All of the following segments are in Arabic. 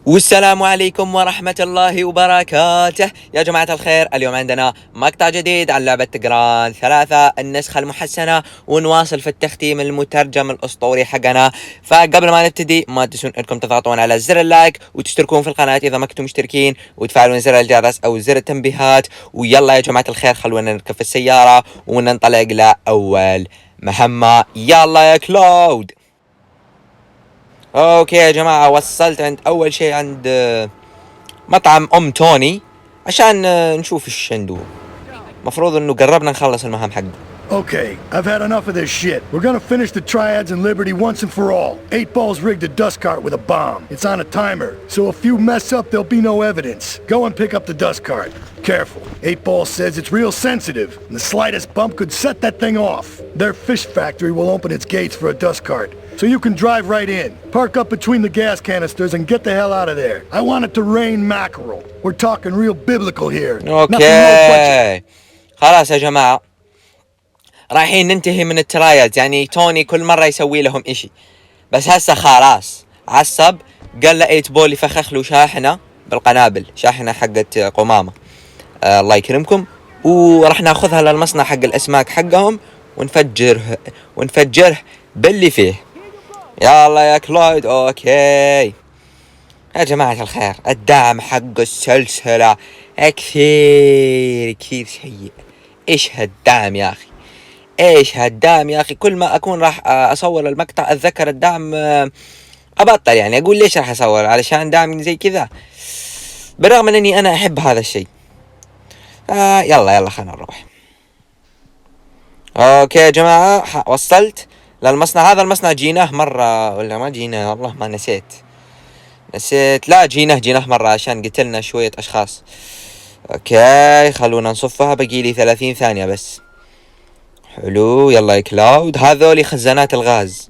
والسلام عليكم ورحمة الله وبركاته يا جماعة الخير. اليوم عندنا مقطع جديد عن لعبة تقران 3 النسخة المحسنة، ونواصل في التختيم المترجم الأسطوري حقنا. فقبل ما نبتدي ما تنسون انكم تضغطون على زر اللايك وتشتركون في القناة إذا ما كنتم مشتركين، وتفعلون زر الجرس أو زر التنبيهات. ويلا يا جماعة الخير خلونا نركب في السيارة وننطلق لأول مهمة. يلا يا كلاود. اوكي يا جماعة، وصلت عند اول شيء عند مطعم ام توني عشان نشوف ايش عنده. مفروض انه قربنا نخلص المهام حقه. Okay, I've had enough of this shit. We're gonna finish the triads and Liberty once and for all. 8 Ball's rigged a dust cart with a bomb. It's on a timer, so if you mess up, there'll be no evidence. Go and pick up the dust cart. Careful. 8 Ball says it's real sensitive, and the slightest bump could set that thing off. Their fish factory will open its gates for a dust cart, so you can drive right in. Park up between the gas canisters and get the hell out of there. I want it to rain mackerel. We're talking real biblical here. اوكي خلاص يا جماعة، رايحين ننتهي من الترايلز. يعني توني كل مرة يسوي لهم اشي، بس هسه خلاص عصب. قال له 8 بول يفخخ له شاحنة بالقنابل، شاحنة حقت قمامة. الله يكرمكم. وراح ناخذها للمصنع حق الاسماك حقهم ونفجره باللي فيه. يلا يا كلويد. اوكي يا جماعة الخير، الدعم حق السلسلة كثير سيء. ايش هالدعم يا اخي، ايش هالدعم يا اخي. كل ما اكون راح اصور المقطع اتذكر الدعم ابطل، يعني اقول ليش راح اصور علشان دعم زي كذا، بالرغم من اني انا احب هذا الشيء. يلا خلنا نروح. اوكي يا جماعة، وصلت للمصنع. هذا المصنع جيناه مرة ولا ما جيناه، والله ما نسيت. لا جيناه مرة عشان قتلنا شوية اشخاص. اوكي خلونا نصفها، بقي لي 30 ثانية بس. حلو. يلا يا كلاود، هذولي خزانات الغاز.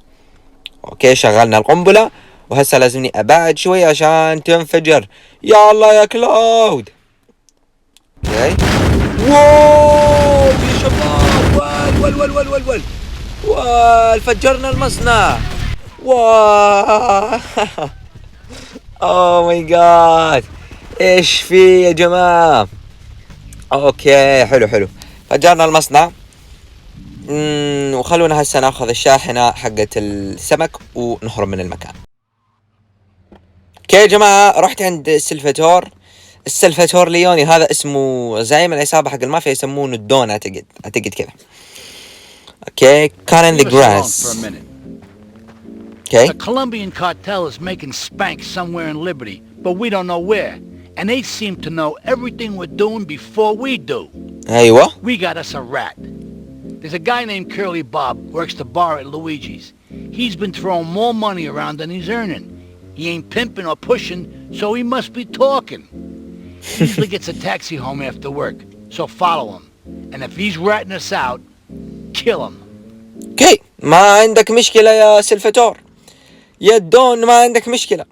اوكي شغلنا القنبلة، وهسه لازمني ابعد شوي عشان تنفجر. يلا يا كلاود. اوكي واو يا شباب، وال فجرنا المصنع. واو اوه ماي جاد، ايش في يا جماعة. اوكي حلو فجرنا المصنع. وخلونا هسه ناخذ الشاحنة حقت السمك ونهرب من المكان. اوكي يا جماعة، رحت عند السلفاتور ليوني. هذا اسمه زعيم العصابة حق المافيا، يسمونه الدون. اعتقد كذا. اوكي كان in the grass. Okay. The Colombian cartel is making spank somewhere in Liberty, but we don't know where. And they seem to know everything we're doing before we do. أيوة. We got us a rat. There's a guy named Curly Bob, works the bar at Luigi's. He's been throwing more money around than he's earning. He ain't pimping or pushing, so he must be talking. He usually gets a taxi home after work, so follow him. And if he's ratting us out, kill him. Okay, ما عندك مشكلة يا سلفاتور. يا دون ما عندك مشكلة.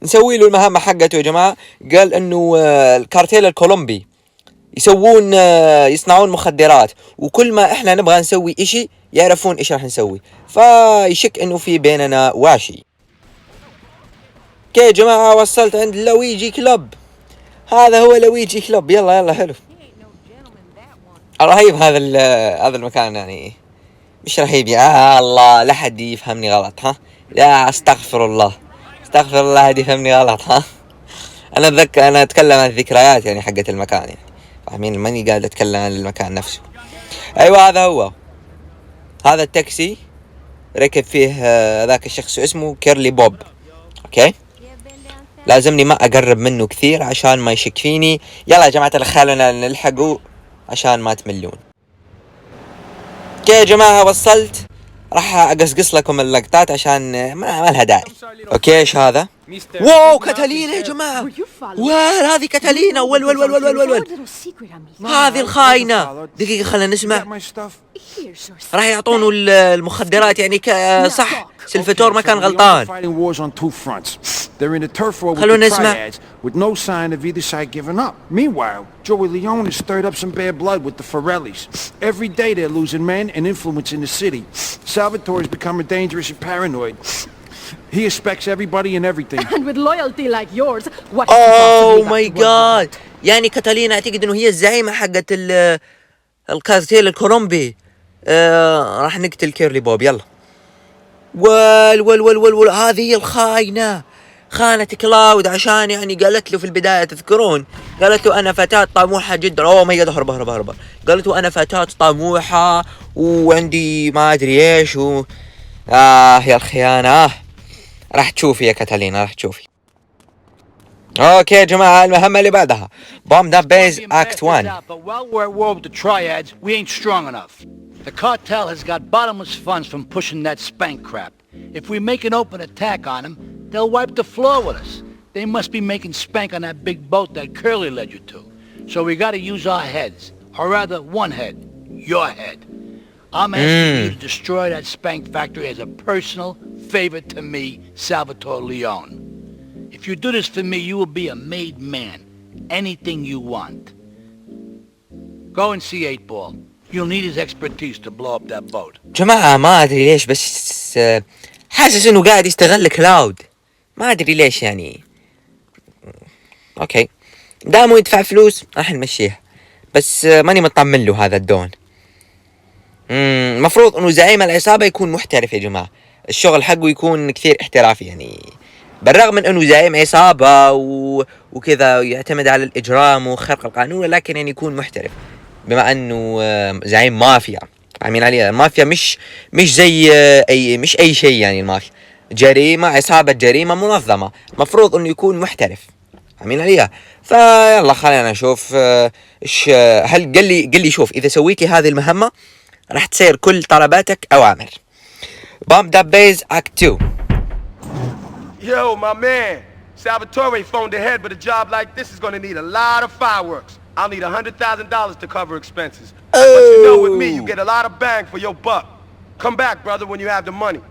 نسوي له المهمة حقته يا جماعة. قال انه الكارتيل الكولومبي يصنعون مخدرات، وكل ما احنا نبغى نسوي اشي يعرفون ايش راح نسوي، فيشك انه في بيننا واشي. اوكي يا جماعة، وصلت عند لويجي كلوب. هذا هو لويجي كلوب. يلا حلو. رهيب هذا المكان، يعني مش رهيب يا الله، لا حد يفهمني غلط. لا استغفر الله حد يفهمني غلط. انا اتكلم عن الذكريات يعني حقت المكان، يعني فاهمين، ماني قاعد اتكلم عن المكان نفسه. ايوه هذا هو. هذا التاكسي ركب فيه ذاك الشخص اسمه كيرلي بوب. اوكي لازمني ما اقرب منه كثير عشان ما يشك فيني. يلا يا جماعة خلونا نلحقوا عشان ما تملون. اوكي يا جماعة، وصلت. راح اقصقص لكم اللقطات عشان ما لها داعي. اوكي ايش هذا؟ واو كاتالينا يا جماعة. هذه كاتالينا. ول هذه الخاينة. دقيقة خلينا نسمع. راح يعطونه المخدرات، يعني صح سلفاتور ما كان غلطان. خلونا نسمع. With no sign of either side giving up. Meanwhile, Joey Leone has stirred up some bad blood with the Forellis. Every day they're losing men and influence in the city. Salvatore is becoming dangerous and paranoid. He expects everybody and everything. And with loyalty like yours, what اوه ماي جاد. يعني كاتالينا اعتقد انه هي الزعيمة حقت الكارتيل الكولومبي. راح نقتل كيرلي بوب. يلا. ول هذه هي الخاينة، خانت كلاود عشان يعني قالت له في البداية، تذكرون قالت له أنا فتاة طموحة جدا. أوه ماي جاد، هرب. قالت له أنا فتاة طموحة وعندي ما أدري إيش يا الخيانة. راح تشوفي يا كاتالينا، راح تشوفي. اوكي يا جماعة، المهمة اللي بعدها Bomb That Base Act 1. But while we're at war with the triads, we ain't strong enough. The cartel has got bottomless funds from pushing that spank crap. If we make an open attack on them, they'll wipe the floor with us. They must be making spank on that big boat that Curly led you to. So we gotta use our heads. Or rather, one head. Your head. I'm asking you to destroy that spank factory as a personal favor to me, Salvatore Leone. If you do this for me, you will be a made man. Anything you want. Go and see 8-Ball. You'll need his expertise to blow up that boat. جماعة ما أدري ليش، بس حاسس إنه قاعد يستغل كلاود. ما أدري ليش يعني. أوكي، دامه يدفع فلوس راح نمشيها، بس ماني مطمن له هذا الدون. مفروض إنه زعيم العصابة يكون محترف يا جماعة، الشغل حقه يكون كثير احترافي يعني. بالرغم من إنه زعيم عصابة وكذا يعتمد على الإجرام وخرق القانون، لكن يعني يكون محترف بما انه زعيم مافيا. عاملين عليها المافيا مش زي مش اي شيء يعني. المافيا جريمة، عصابة جريمة منظمة، مفروض انه يكون محترف. عاملين عليها. فيلا خلينا نشوف ايش. هل قل لي شوف، اذا سويتي هذه المهمة راح تصير كل طلباتك اوامر. Bomb That Base Act 2. Yo, my man. Salvatore phoned ahead, but a job like this is gonna need a lot of fireworks. I'll need $100,000 to cover expenses. But you know with me, you get a lot of bang for your buck. Come back, brother, when you have the money.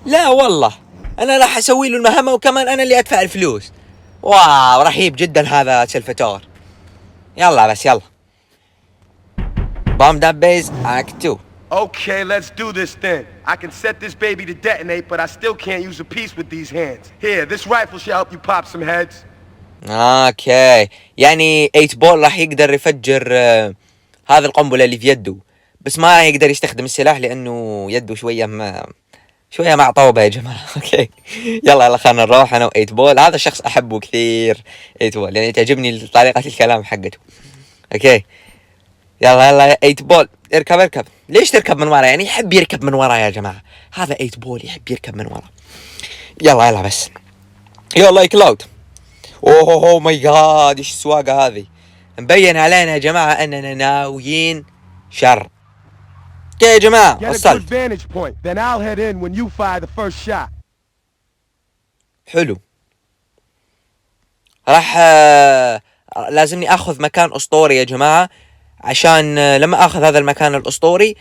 لا والله، انا راح اسوي له المهمة وكمان انا اللي ادفع الفلوس. واو، رهيب جدا هذا سلفاتور. يلا بس يلا. Bomb That Base Act 2. Okay, let's do this then. I can set this baby to detonate, but I still can't use a piece with these hands. Here, this rifle should help you pop some heads. اوكي، يعني 8-Ball راح يقدر يفجر هذه القنبلة اللي في يده، بس ما يقدر يستخدم السلاح لانه يده شوية معطوبة يا جماعة. اوكي يلا خلينا نروح انا و8-Ball. هذا الشخص احبه كثير 8-Ball، يعني تعجبني طريقة الكلام حقته. اوكي يلا 8-Ball، اركب. ليش تركب من ورا؟ يعني يحب يركب من ورا يا جماعة. هذا 8-Ball يحب يركب من ورا. يلا بس. يلا يا كلاود. اوه ماي جاد، ايش السواقة هذه؟ مبين علينا يا جماعة اننا ناويين شر. اوكي يا جماعة، وصلت. حلو. راح لازمني اخذ مكان اسطوري يا جماعة، عشان لما اخذ هذا المكان الاسطوري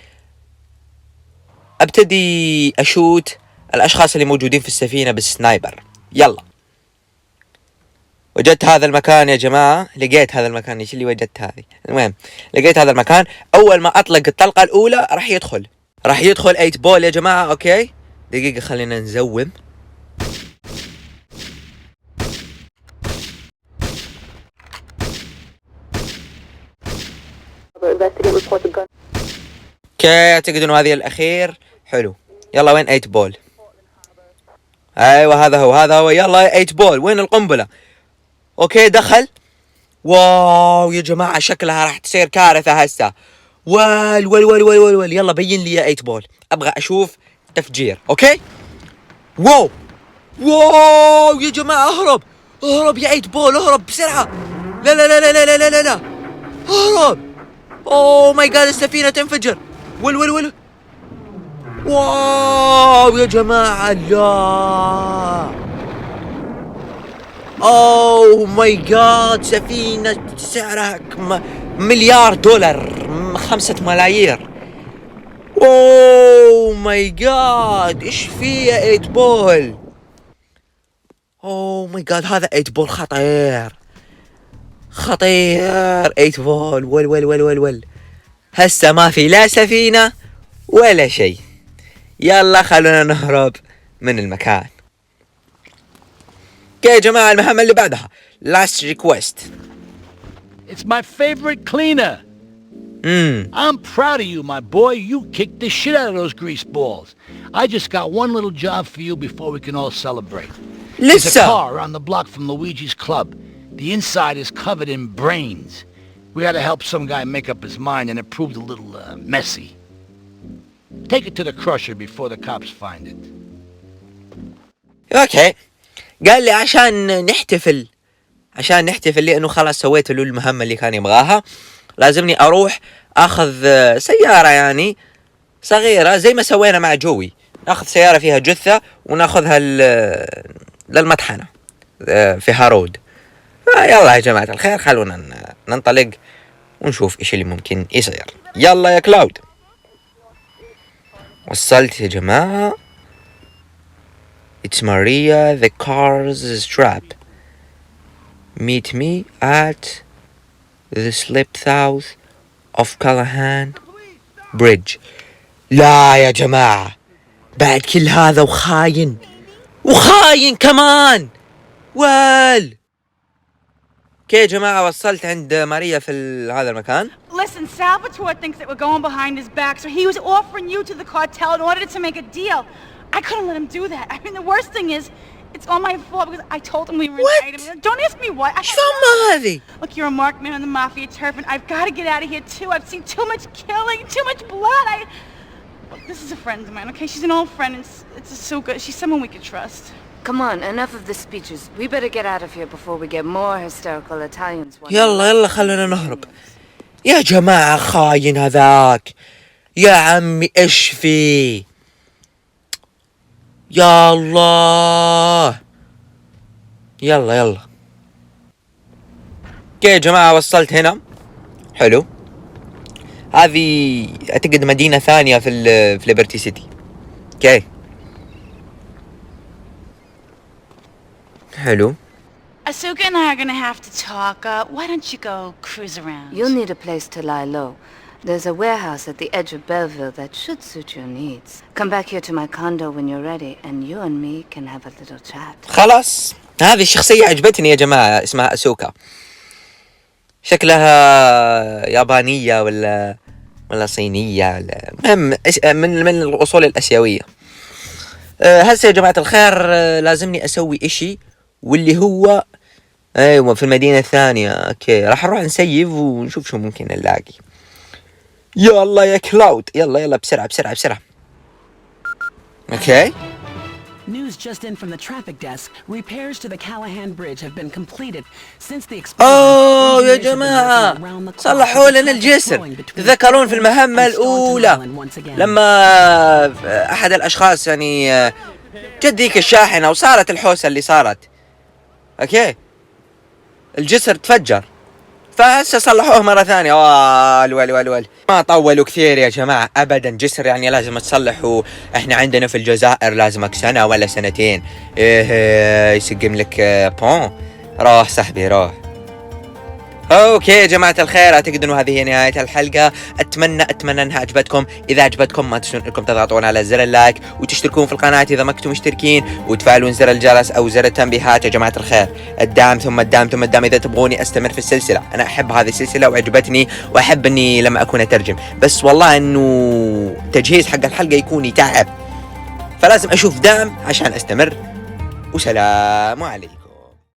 ابتدي اشوت الاشخاص اللي موجودين في السفينة بالسنايبر. يلا. وجدت هذا المكان يا جماعة، لقيت هذا المكان. ايش اللي وجدت هذه؟ المهم لقيت هذا المكان. اول ما اطلق الطلقة الاولى راح يدخل 8-Ball يا جماعة. اوكي دقيقة، خلينا نزوم. اوكي اعتقد انه هذه الاخير. حلو. يلا وين 8-Ball؟ ايوه هذا هو. يلا يا 8-Ball، وين القنبلة؟ اوكي دخل. واو يا جماعة، شكلها راح تصير كارثة هسه. ول يلا بين لي يا 8-Ball، ابغى اشوف تفجير. اوكي واو يا جماعة، اهرب يا 8-Ball، اهرب بسرعة. لا اهرب. اوه ماي جاد، السفينة تنفجر. ول واو يا جماعة، لا اوه ماي جاد، سفينة سعرها $1,000,000، 5 ملايير. اوه ماي جاد، ايش في يا 8-Ball؟ اوه ماي جاد، هذا 8-Ball خطير 8-Ball. ول هسه ما في لا سفينة ولا شيء. يلا خلونا نهرب من المكان. اوكي يا جماعة، المهمة اللي بعدها last request. It's my favorite cleaner. I'm proud of you, my boy. You kicked the shit out of those grease balls. I just got one little job for you before we can all celebrate. There's a لسه car around the block from Luigi's club. The inside is covered in brains. We had to help some guy make up his mind, and it proved a little messy. Take it to the crusher before the cops find it. اوكي، قال لي عشان نحتفل لانه خلاص سويت له المهمة اللي كان يبغاها. لازمني اروح اخذ سيارة يعني صغيرة زي ما سوينا مع جوي، ناخذ سيارة فيها جثة وناخذها للمطحنة في هارود. يلا يا جماعة الخير، خلونا ننطلق ونشوف ايش اللي ممكن يصير. يلا يا كلاود. وصلت يا جماعة. It's Maria, the car's strap. Meet me at the slip south of Callahan Bridge. لا يا جماعة، بعد كل هذا وخاين كمان. كي يا جماعة، وصلت عند ماريا في هذا المكان. Listen, Salvatore thinks that we're going behind his back, so he was offering you to the cartel in order to make a deal. I couldn't let him do that. I mean, the worst thing is, it's all my fault because I told him we were indicted. Don't ask me why. ايش فما هذه؟ Look, you're a marked man on the mafia turf, and I've got to get out of here too. I've seen too much killing, too much blood. Look, this is a friend of mine, okay? She's an old friend. It's so good. She's someone we could trust. Come on, enough of the speeches. We better get out of here before we get more hysterical Italians. يلا خلونا نهرب. يا جماعة خاين هذاك. يا عمي ايش فيه؟ يا الله. يلا اوكي يا جماعة، وصلت هنا. حلو، هذه اعتقد مدينة ثانية في ليبرتي سيتي. اوكي حلو. Asuka and I are gonna have to talk. Why don't you go cruise around? You'll need a place to lie low. There's a warehouse at the edge of Belleville that should suit your needs. Come back here to my condo when you're ready, and you and me can have a little chat. خلاص، هذه الشخصية عجبتني يا جماعة، اسمها أسوكا. شكلها يابانية ولا صينية، ولا من الأصول الآسيوية. هسه يا جماعة الخير لازمني أسوي إشي، واللي هو أيوة في المدينة الثانية. أوكي، راح نروح نسيف ونشوف شو ممكن نلاقي. يلا يا كلاود، يلا بسرعة. Okay. News just in from the traffic desk. Repairs to the Callahan Bridge have been completed since the explosion. يا جماعة، صلحوا لنا الجسر. تذكرون في المهمة الأولى لما أحد الأشخاص يعني جد ذيك الشاحنة وصارت الحوسة اللي صارت. اوكي، الجسر تفجر، فهسه صلحوه مرة ثانية. وال ما طولوا كثير يا جماعة أبدا. جسر يعني لازم تصلحه. احنا عندنا في الجزائر لازمك سنة ولا سنتين. يسقم لك بون. روح صاحبي روح. اوكي يا جماعة الخير، اعتقد انه هذه هي نهاية الحلقة. اتمنى انها عجبتكم. اذا عجبتكم ما تنسون انكم تضغطون على زر اللايك وتشتركون في القناة اذا ما كنتم مشتركين، وتفعلون زر الجرس او زر التنبيهات. يا جماعة الخير، الدعم ثم الدعم اذا تبغوني استمر في السلسلة. انا احب هذه السلسلة وعجبتني، واحب اني لما اكون اترجم، بس والله انه تجهيز حق الحلقة يكون يتعب، فلازم اشوف دعم عشان استمر. وسلام عليكم.